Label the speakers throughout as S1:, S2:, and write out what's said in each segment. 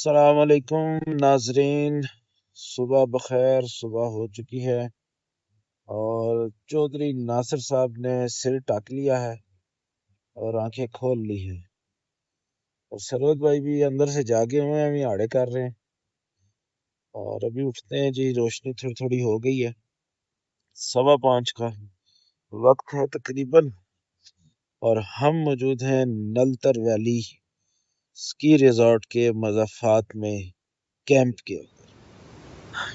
S1: अस्सलाम वालेकुम नाजरीन। सुबह बखैर। सुबह हो चुकी है और चौधरी नासिर साहब ने सिर ढक लिया है और आंखें खोल ली है और सरोज भाई भी अंदर से जागे हुए हैं, अभी आड़े कर रहे हैं और अभी उठते हैं जी। रोशनी थोड़ी थोड़ी हो गई है, 5:15 का वक्त है तकरीबन और हम मौजूद हैं नलतर वैली स्की रिजॉर्ट के मज़ाफात में कैंप के।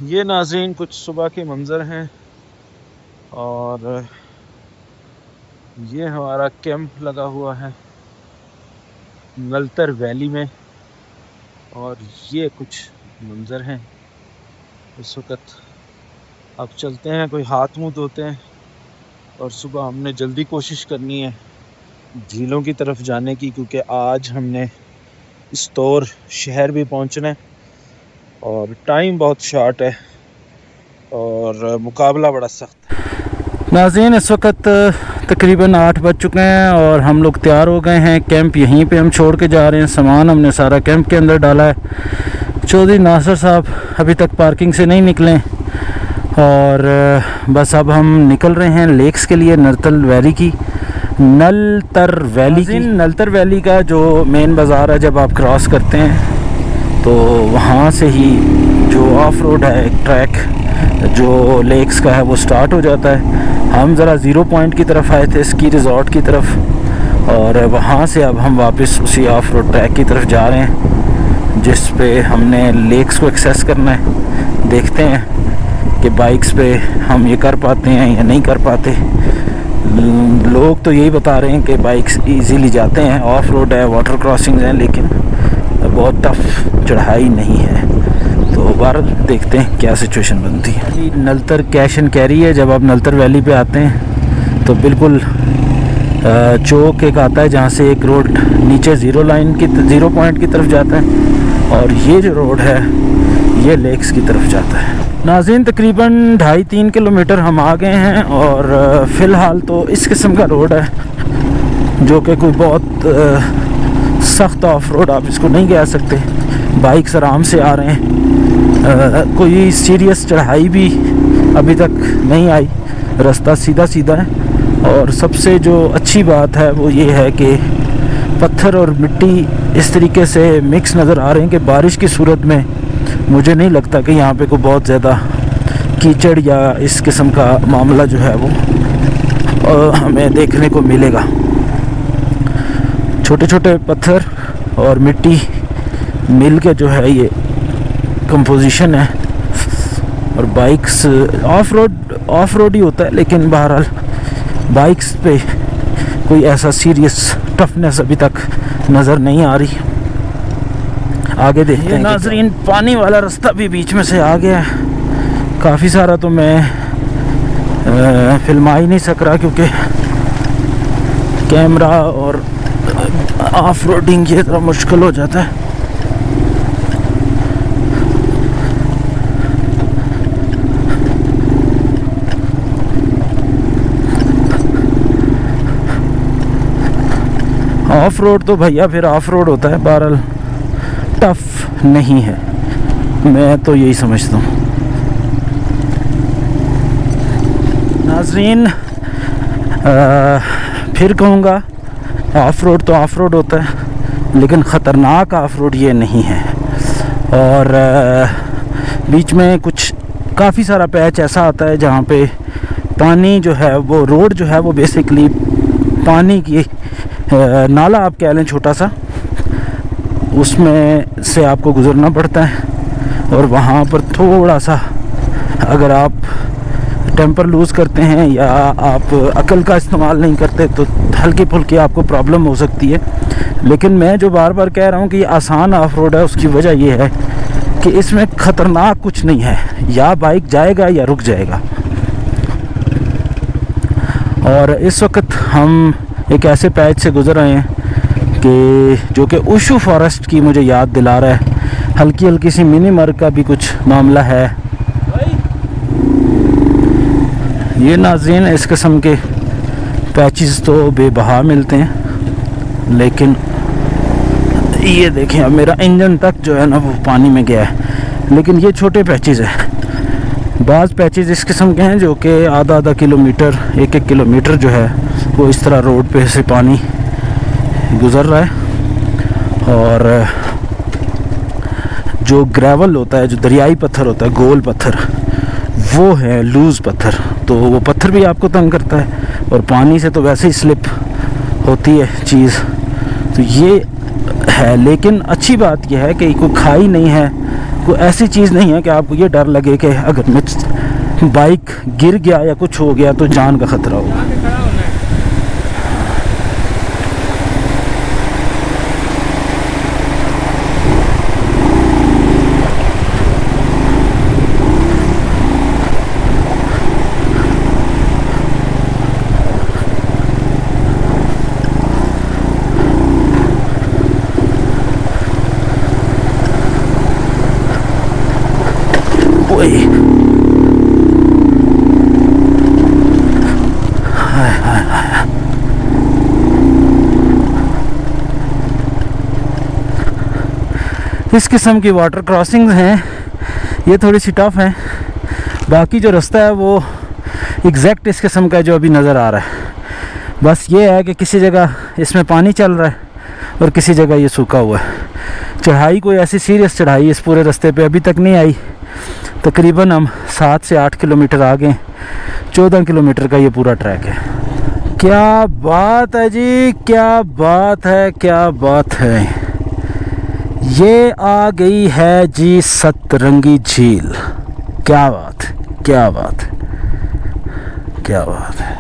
S1: ये नाजरीन कुछ सुबह के मंजर हैं और ये हमारा कैंप लगा हुआ है नलतर वैली में और ये कुछ मंजर हैं इस वक्त। अब चलते हैं, कोई हाथ मुंह धोते हैं और सुबह हमने जल्दी कोशिश करनी है झीलों की तरफ जाने की, क्योंकि आज हमने इस्तौर शहर भी पहुंचना है और टाइम बहुत शॉर्ट है और मुकाबला बड़ा सख्त है।
S2: नाज़रीन, इस वक्त तकरीबन 8 बज चुके हैं और हम लोग तैयार हो गए हैं। कैंप यहीं पे हम छोड़ के जा रहे हैं, सामान हमने सारा कैंप के अंदर डाला है। चौधरी नासिर साहब अभी तक पार्किंग से नहीं निकले और बस अब हम निकल रहे हैं लेक्स के लिए, नलतर वैली का जो मेन बाज़ार है, जब आप क्रॉस करते हैं तो वहाँ से ही जो ऑफ रोड है एक ट्रैक जो लेक्स का है वो स्टार्ट हो जाता है। हम ज़रा ज़ीरो पॉइंट की तरफ आए थे, स्की रिज़ॉर्ट की तरफ, और वहाँ से अब हम वापस उसी ऑफ रोड ट्रैक की तरफ जा रहे हैं जिस पे हमने लेक्स को एक्सेस करना है। देखते हैं कि बाइक्स पे हम ये कर पाते हैं या नहीं कर पाते। लोग तो यही बता रहे हैं कि बाइक्स इजीली जाते हैं, ऑफ रोड है, वाटर क्रॉसिंग है, लेकिन बहुत टफ चढ़ाई नहीं है। तो बाहर देखते हैं क्या सिचुएशन बनती है। नलतर कैश एंड कैरी है। जब आप नलतर वैली पे आते हैं तो बिल्कुल चौक एक आता है जहाँ से एक रोड नीचे ज़ीरो पॉइंट की तरफ जाता है और ये जो रोड है ये लेक्स की तरफ जाता है। नाज़रीन, तकरीबन 2.5-3 किलोमीटर हम आ गए हैं और फ़िलहाल तो इस किस्म का रोड है जो कि कोई बहुत सख्त ऑफ रोड आप इसको नहीं कह सकते। बाइक्स आराम से आ रहे हैं, कोई सीरियस चढ़ाई भी अभी तक नहीं आई, रास्ता सीधा सीधा है। और सबसे जो अच्छी बात है वो ये है कि पत्थर और मिट्टी इस तरीके से मिक्स नज़र आ रहे हैं कि बारिश की सूरत में मुझे नहीं लगता कि यहाँ पे कोई बहुत ज़्यादा कीचड़ या इस किस्म का मामला जो है वो हमें देखने को मिलेगा। छोटे छोटे पत्थर और मिट्टी मिल के जो है ये कंपोजिशन है और बाइक्स ऑफ रोड ही होता है, लेकिन बहरहाल बाइक्स पे कोई ऐसा सीरियस टफनेस अभी तक नज़र नहीं आ रही। आगे देखते हैं। नाज़रीन, पानी वाला रास्ता भी बीच में से आ गया है। काफ़ी सारा तो मैं फिल्मा ही नहीं सक रहा क्योंकि कैमरा और ऑफ रोडिंग ये थोड़ा मुश्किल हो जाता है। ऑफ रोड तो भैया फिर ऑफ रोड होता है, बहरहाल टफ नहीं है, मैं तो यही समझता हूँ। नाज़रीन, फिर कहूँगा ऑफ रोड तो ऑफ रोड होता है, लेकिन ख़तरनाक ऑफ रोड ये नहीं है। और बीच में कुछ काफ़ी सारा पैच ऐसा आता है जहाँ पे पानी जो है वो रोड जो है वो बेसिकली पानी की नाला आप कह लें, छोटा सा, उसमें से आपको गुज़रना पड़ता है। और वहाँ पर थोड़ा सा अगर आप टेम्पर लूज़ करते हैं या आप अकल का इस्तेमाल नहीं करते तो हल्की फुल्की आपको प्रॉब्लम हो सकती है। लेकिन मैं जो बार बार कह रहा हूँ कि ये आसान ऑफ रोड है, उसकी वजह ये है कि इसमें ख़तरनाक कुछ नहीं है, या बाइक जाएगा या रुक जाएगा। और इस वक्त हम एक ऐसे पैच से गुज़र रहे हैं कि जो कि उशू फॉरेस्ट की मुझे याद दिला रहा है। हल्की हल्की सी मिनी मर्ग का भी कुछ मामला है। ये नाज़रीन, इस किस्म के पैचेस तो बेबहा मिलते हैं, लेकिन ये देखें अब मेरा इंजन तक जो है ना वो पानी में गया है। लेकिन ये छोटे पैचेस हैं, बाज़ पैचेस इस किस्म के हैं जो कि आधा किलोमीटर 1 किलोमीटर जो है वो इस तरह रोड पे से पानी गुज़र रहा है। और जो ग्रेवल होता है, जो दरियाई पत्थर होता है, गोल पत्थर, वो है लूज़ पत्थर, तो वो पत्थर भी आपको तंग करता है और पानी से तो वैसे ही स्लिप होती है चीज़, तो ये है। लेकिन अच्छी बात यह है कि कोई खाई नहीं है, कोई ऐसी चीज़ नहीं है कि आपको ये डर लगे कि अगर मैं बाइक गिर गया या कुछ हो गया तो जान का ख़तरा होगा। इस किस्म की वाटर क्रॉसिंग्स हैं, ये थोड़ी सी टफ हैं। बाकी जो रास्ता है वो एग्जैक्ट इस किस्म का जो अभी नज़र आ रहा है। बस ये है कि किसी जगह इसमें पानी चल रहा है और किसी जगह ये सूखा हुआ है। चढ़ाई कोई ऐसी सीरियस चढ़ाई इस पूरे रास्ते पे अभी तक नहीं आई। तकरीबन हम 7 से 8 किलोमीटर आगे 14 किलोमीटर का ये पूरा ट्रैक है। क्या बात है जी, क्या बात है, क्या बात है। ये आ गई है जी सतरंगी झील। क्या बात, क्या बात, क्या बात है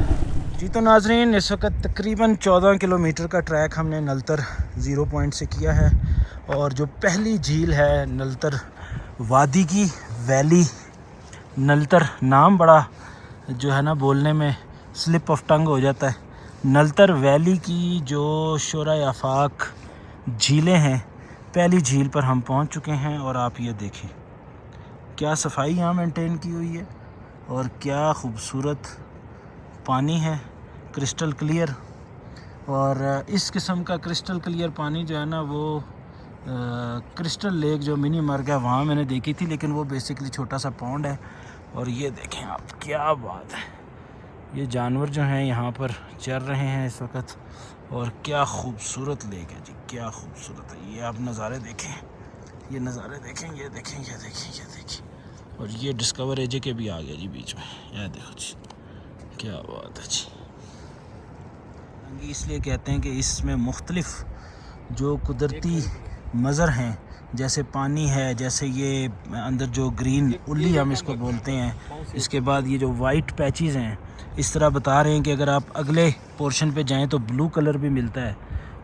S2: जी। तो नाजरीन, इस वक्त तकरीबन 14 किलोमीटर का ट्रैक हमने नलतर 0 पॉइंट से किया है। और जो पहली झील है नलतर वादी की वैली, नलतर नाम बड़ा जो है ना बोलने में स्लिप ऑफ टंग हो जाता है। नलतर वैली की जो शोरा आफाक झीलें हैं, पहली झील पर हम पहुंच चुके हैं। और आप ये देखें क्या सफाई यहाँ मेंटेन की हुई है और क्या खूबसूरत पानी है, क्रिस्टल क्लियर। और इस किस्म का क्रिस्टल क्लियर पानी जो है ना वो क्रिस्टल लेक जो मिनी मर्ग है वहाँ मैंने देखी थी, लेकिन वो बेसिकली छोटा सा पॉन्ड है। और ये देखें आप, क्या बात है। ये जानवर जो हैं यहाँ पर चर रहे हैं इस वक्त। और क्या खूबसूरत लेक है जी, क्या खूबसूरत है। ये आप नज़ारे देखें, ये नज़ारे देखें, ये देखें, ये देखें, ये देखें। और ये डिस्कवर एजे के भी आ गया जी बीच में, यह देखो जी, क्या बात है जी। इसलिए कहते हैं कि इसमें मुख्तलिफ जो कुदरती मंज़र हैं, जैसे पानी है, जैसे ये अंदर जो ग्रीन उल्ली हम इसको बोलते हैं, इसके बाद ये जो वाइट पैचेस हैं, इस तरह बता रहे हैं कि अगर आप अगले पोर्शन पे जाएं तो ब्लू कलर भी मिलता है।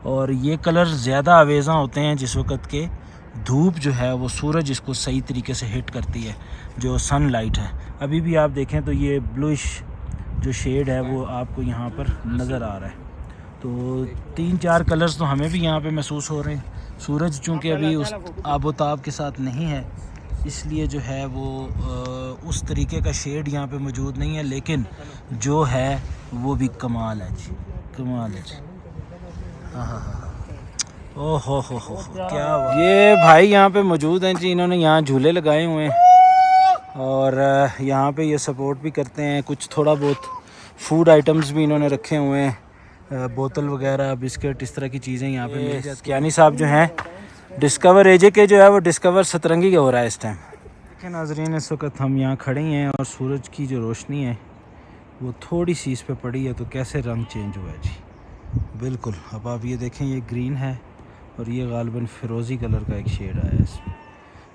S2: और ये कलर ज़्यादा आवेज़ा होते हैं जिस वक्त के धूप जो है वो सूरज इसको सही तरीके से हिट करती है, जो सनलाइट है। अभी भी आप देखें तो ये ब्लूइश जो शेड है वो आपको यहाँ पर नज़र आ रहा है। तो 3-4 कलर्स तो हमें भी यहाँ पे महसूस हो रहे हैं। सूरज चूँकि अभी उस आबोताब के साथ नहीं है, इसलिए जो है वो उस तरीके का शेड यहाँ पे मौजूद नहीं है, लेकिन जो है वो भी कमाल है जी, कमाल है जी। हाँ, ओह हो क्या ये भाई यहाँ पे मौजूद हैं जी। इन्होंने यहाँ झूले लगाए हुए हैं और यहाँ पे ये सपोर्ट भी करते हैं। कुछ थोड़ा बहुत फूड आइटम्स भी इन्होंने रखे हुए हैं, बोतल वगैरह, बिस्किट, इस तरह की चीज़ें यहाँ पे मिल जाती। कियानी साहब जो हैं डिस्कवर एजे के जो है वो डिस्कवर सतरंगी का हो रहा है इस टाइम। देखिए नाजरीन, इस वक्त हम यहाँ खड़े हैं और सूरज की जो रोशनी है वो थोड़ी सी इस पे पड़ी है, तो कैसे रंग चेंज हुआ है जी, बिल्कुल। अब आप ये देखें, ये ग्रीन है और ये गालिबन फिरोज़ी कलर का एक शेड आया है इसमें।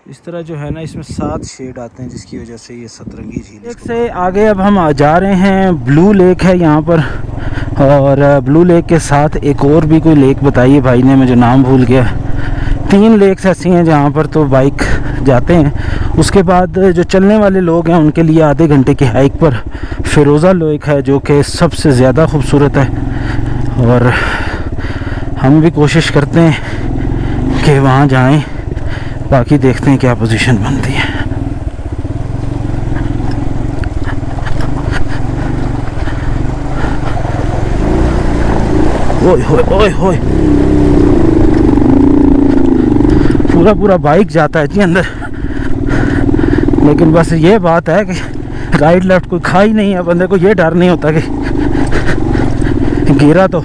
S2: इस तरह जो है ना इसमें 7 शेड आते हैं, जिसकी वजह से ये सतरंगी झील। एक से आगे अब हम जा रहे हैं, ब्लू लेक है यहाँ पर। और ब्लू लेक के साथ एक और भी कोई लेक बताइए भाई ने, मुझे नाम भूल गया। 3 लेक्स ऐसी हैं जहाँ पर तो बाइक जाते हैं। उसके बाद जो चलने वाले लोग हैं उनके लिए आधे घंटे की हाइक पर फिरोज़ा लेक है, जो कि सबसे ज़्यादा खूबसूरत है। और हम भी कोशिश करते हैं कि वहाँ जाएं, बाकी देखते हैं क्या पोजीशन बनती है। ओए होए ओए होए, पूरा पूरा बाइक जाता है जी अंदर। लेकिन बस ये बात है कि राइट लेफ्ट कोई खा ही नहीं है, बंदे को ये डर नहीं होता कि गिरा तो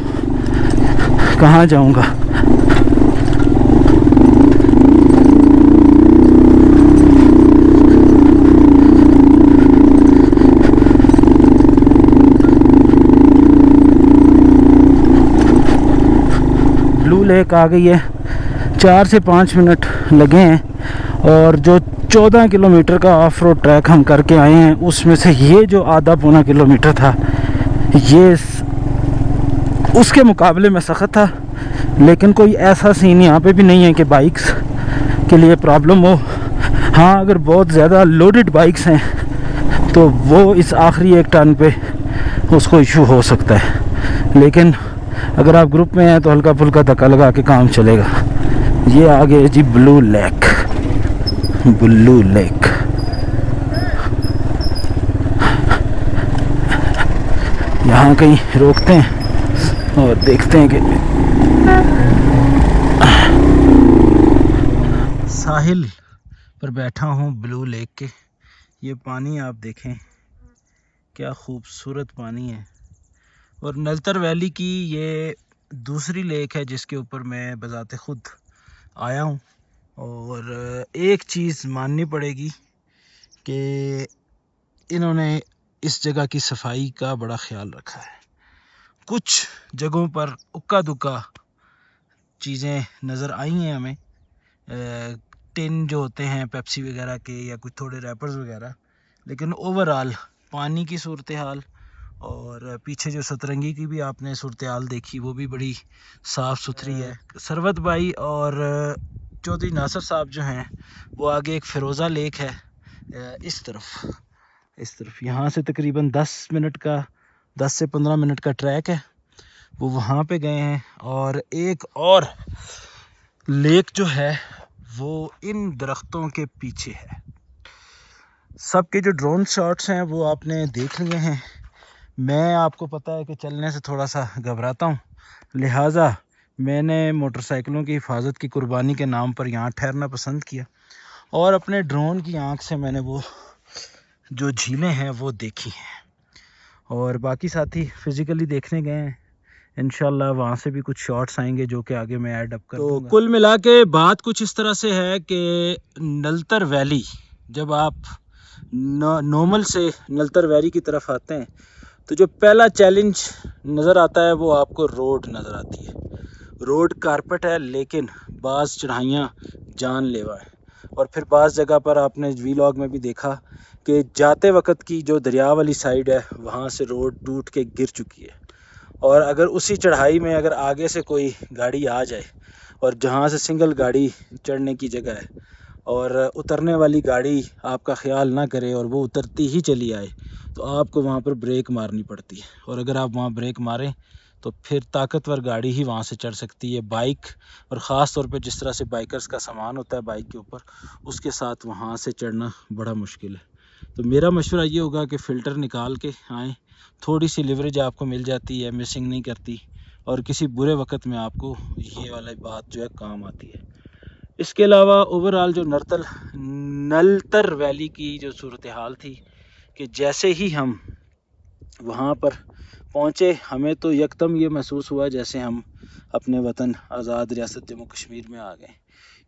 S2: कहाँ जाऊँगा। ब्लू लेक आ गई है, 4 से 5 मिनट लगे हैं। और जो 14 किलोमीटर का ऑफ रोड ट्रैक हम करके आए हैं, उसमें से ये जो आधा पौना किलोमीटर था, ये उसके मुकाबले में सख्त था। लेकिन कोई ऐसा सीन यहाँ पे भी नहीं है कि बाइक्स के लिए प्रॉब्लम हो। हाँ, अगर बहुत ज़्यादा लोडेड बाइक्स हैं तो वो इस आखिरी 1 टर्न पे उसको इशू हो सकता है। लेकिन अगर आप ग्रुप में हैं तो हल्का फुल्का धक्का लगा के काम चलेगा। ये आगे जी ब्लू लेक, ब्लू लेक। यहाँ कहीं रोकते हैं और देखते हैं कि साहिल पर बैठा हूँ ब्लू लेक के। ये पानी आप देखें, क्या खूबसूरत पानी है। और नलतर वैली की ये दूसरी लेक है जिसके ऊपर मैं बजाते खुद आया हूँ। और एक चीज़ माननी पड़ेगी कि इन्होंने इस जगह की सफाई का बड़ा ख्याल रखा है। कुछ जगहों पर उक्का दुक्का चीज़ें नज़र आई हैं हमें, टिन जो होते हैं पेप्सी वगैरह के या कुछ थोड़े रैपर्स वगैरह। लेकिन ओवरऑल पानी की सूरत हाल और पीछे जो सतरंगी की भी आपने सूरत हाल देखी, वो भी बड़ी साफ़ सुथरी है। सरवत भाई और चौधरी नासिर साहब जो हैं, वो आगे एक फ़िरोज़ा लेक है इस तरफ यहाँ से तकरीबन 10 से 15 मिनट का ट्रैक है, वो वहाँ पे गए हैं। और एक और लेक जो है वो इन दरख्तों के पीछे है। सबके जो ड्रोन शॉट्स हैं वो आपने देख लिए हैं। मैं, आपको पता है कि चलने से थोड़ा सा घबराता हूँ, लिहाजा मैंने मोटरसाइकिलों की हिफाजत की कुर्बानी के नाम पर यहाँ ठहरना पसंद किया और अपने ड्रोन की आंख से मैंने वो जो झीलें हैं वो देखी हैं। और बाकी साथी फिज़िकली देखने गए हैं, इंशाल्लाह वहाँ से भी कुछ शॉट्स आएंगे जो कि आगे मैं ऐड अप कर दूंगा। तो कुल मिला के बात कुछ इस तरह से है कि नलतर वैली, जब आप नॉर्मल से नलतर वैली की तरफ आते हैं तो जो पहला चैलेंज नज़र आता है वो आपको रोड नज़र आती है। रोड कारपेट है लेकिन बाज़ चढ़ाइयाँ जानलेवा है। और फिर बाज़ जगह पर आपने वीलॉग में भी देखा कि जाते वक्त की जो दरिया वाली साइड है वहाँ से रोड टूट के गिर चुकी है। और अगर उसी चढ़ाई में अगर आगे से कोई गाड़ी आ जाए और जहाँ से सिंगल गाड़ी चढ़ने की जगह है और उतरने वाली गाड़ी आपका ख्याल ना करे और वो उतरती ही चली आए, तो आपको वहाँ पर ब्रेक मारनी पड़ती है। और अगर आप वहाँ ब्रेक मारें तो फिर ताकतवर गाड़ी ही वहाँ से चढ़ सकती है। बाइक, और ख़ास तौर पे जिस तरह से बाइकर्स का सामान होता है बाइक के ऊपर, उसके साथ वहाँ से चढ़ना बड़ा मुश्किल है। तो मेरा मशवरा ये होगा कि फ़िल्टर निकाल के आएँ, थोड़ी सी लिवरेज आपको मिल जाती है, मिसिंग नहीं करती और किसी बुरे वक्त में आपको ये वाली बात जो है काम आती है। इसके अलावा ओवरऑल जो नलतर वैली की जो सूरत हाल थी कि जैसे ही हम वहाँ पर पहुँचे, हमें तो यकदम ये महसूस हुआ जैसे हम अपने वतन आज़ाद रियासत जम्मू कश्मीर में आ गए।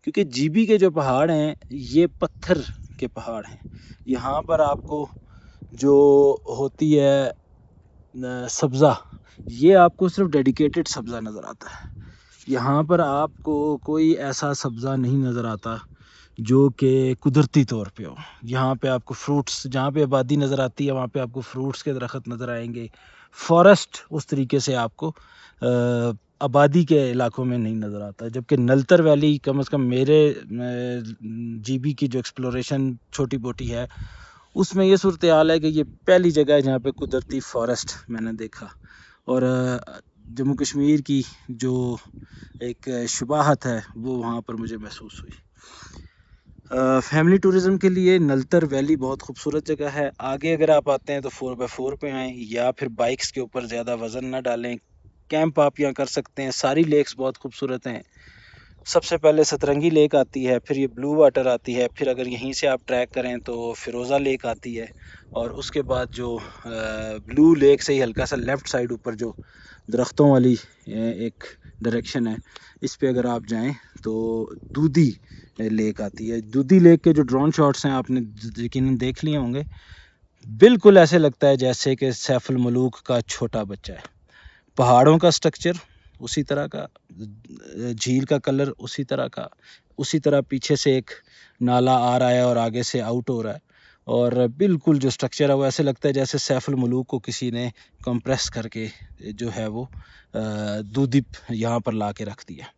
S2: क्योंकि जीबी के जो पहाड़ हैं ये पत्थर के पहाड़ हैं। यहाँ पर आपको जो होती है सब्ज़ा, ये आपको सिर्फ डेडिकेटेड सब्ज़ा नज़र आता है। यहाँ पर आपको कोई ऐसा सब्ज़ा नहीं नज़र आता जो कि कुदरती तौर पे हो। यहाँ पे आपको फ्रूट्स, जहाँ पे आबादी नज़र आती है वहाँ पे आपको फ्रूट्स के दरख्त नज़र आएंगे। फॉरेस्ट उस तरीके से आपको आबादी के इलाकों में नहीं नज़र आता। जबकि नलतर वैली कम से कम मेरे जीबी की जो एक्सप्लोरेशन छोटी मोटी है उसमें ये सूरत हाल है कि ये पहली जगह है जहाँ पे कुदरती फॉरेस्ट मैंने देखा। और जम्मू कश्मीर की जो एक शुबाहत है वो वहाँ पर मुझे महसूस हुई। फैमिली टूरिज़म के लिए नलतर वैली बहुत खूबसूरत जगह है। आगे अगर आप आते हैं तो 4x4 पे आएँ या फिर बाइक्स के ऊपर ज़्यादा वज़न ना डालें। कैंप आप यहाँ कर सकते हैं। सारी लेक्स बहुत खूबसूरत हैं। सबसे पहले सतरंगी लेक आती है, फिर ये ब्लू वाटर आती है, फिर अगर यहीं से आप ट्रैक करें तो फ़िरोज़ा लेक आती है, और उसके बाद जो ब्लू लेक से ही हल्का सा लेफ़्ट साइड ऊपर जो दरख्तों वाली एक डायरेक्शन है, इस पे अगर आप जाएं तो दूधी लेक आती है। दूधी लेक के जो ड्रोन शॉट्स हैं आपने यकीनन देख लिए होंगे। बिल्कुल ऐसे लगता है जैसे कि सैफ अल मलूक का छोटा बच्चा है। पहाड़ों का स्ट्रक्चर उसी तरह का, झील का कलर उसी तरह का, उसी तरह पीछे से एक नाला आ रहा है और आगे से आउट हो रहा है, और बिल्कुल जो स्ट्रक्चर है वो ऐसे लगता है जैसे सैफ अल मलूक को किसी ने कंप्रेस करके जो है वो दूधी यहाँ पर ला के रख दिया।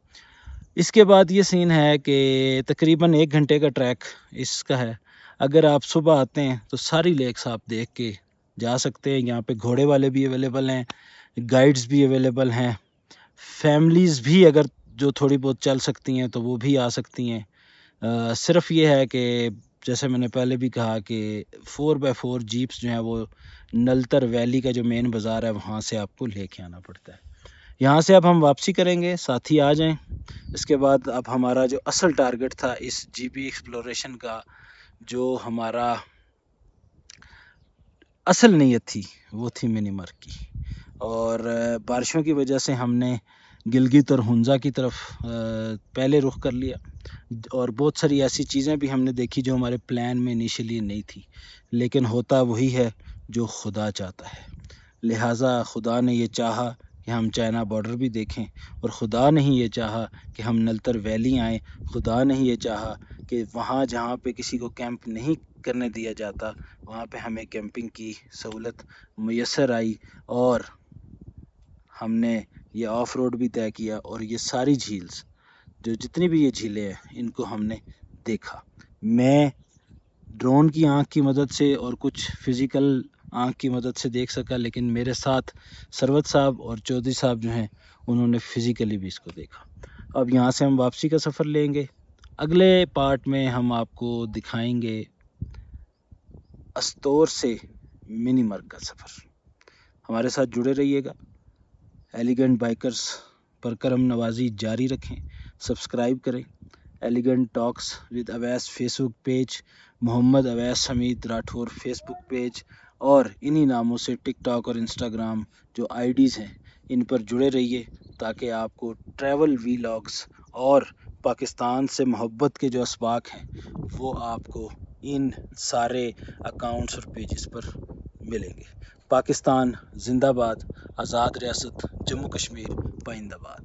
S2: इसके बाद ये सीन है कि तकरीबन 1 घंटे का ट्रैक इसका है। अगर आप सुबह आते हैं तो सारी लेक्स आप देख के जा सकते हैं। यहाँ पे घोड़े वाले भी अवेलेबल हैं, गाइड्स भी अवेलेबल हैं, फैमिलीज़ भी अगर जो थोड़ी बहुत चल सकती हैं तो वो भी आ सकती हैं। सिर्फ ये है कि जैसे मैंने पहले भी कहा कि 4x4 जीप्स जो हैं वो नलतर वैली का जो मेन बाज़ार है वहाँ से आपको लेके आना पड़ता है। यहाँ से अब हम वापसी करेंगे, साथी आ जाएं। इसके बाद अब हमारा जो असल टारगेट था इस जीपी एक्सप्लोरेशन का, जो हमारा असल नीयत थी, वो थी मिनीमर्ग की, और बारिशों की वजह से हमने गिलगित और हुंजा की तरफ पहले रुख कर लिया, और बहुत सारी ऐसी चीज़ें भी हमने देखी जो हमारे प्लान में इनिशियली नहीं थी, लेकिन होता वही है जो खुदा चाहता है। लिहाजा खुदा ने ये चाहा कि हम चाइना बॉर्डर भी देखें, और खुदा ने ही ये चाहा कि हम नलतर वैली आएँ। खुदा ने ही ये चाहा कि वहाँ जहाँ पे किसी को कैंप नहीं करने दिया जाता वहाँ पे हमें कैंपिंग की सहूलत मुयस्सर आई, और हमने ये ऑफ रोड भी तय किया, और ये सारी झील्स जो जितनी भी ये झीलें हैं इनको हमने देखा। मैं ड्रोन की आँख की मदद से और कुछ फिज़िकल आँख की मदद से देख सका, लेकिन मेरे साथ सरवत साहब और चौधरी साहब जो हैं उन्होंने फिज़िकली भी इसको देखा। अब यहाँ से हम वापसी का सफ़र लेंगे। अगले पार्ट में हम आपको दिखाएंगे अस्तोर से मिनीमर्ग का सफ़र। हमारे साथ जुड़े रहिएगा। एलिगेंट बाइकर्स पर करम नवाजी जारी रखें, सब्सक्राइब करें। Elegant talks with Awais Facebook page, Mohammad Awais Hamid Rathore Facebook page, और इन्हीं नामों से टिकटॉक और इंस्टाग्राम जो आईडीज़ हैं इन पर जुड़े रहिए, ताकि आपको ट्रैवल वीलॉग्स और पाकिस्तान से मोहब्बत के जो असबाक हैं वो आपको इन सारे अकाउंट्स और पेजेस पर मिलेंगे। पाकिस्तान जिंदाबाद, आज़ाद रियासत जम्मू कश्मीर पाइंदाबाद।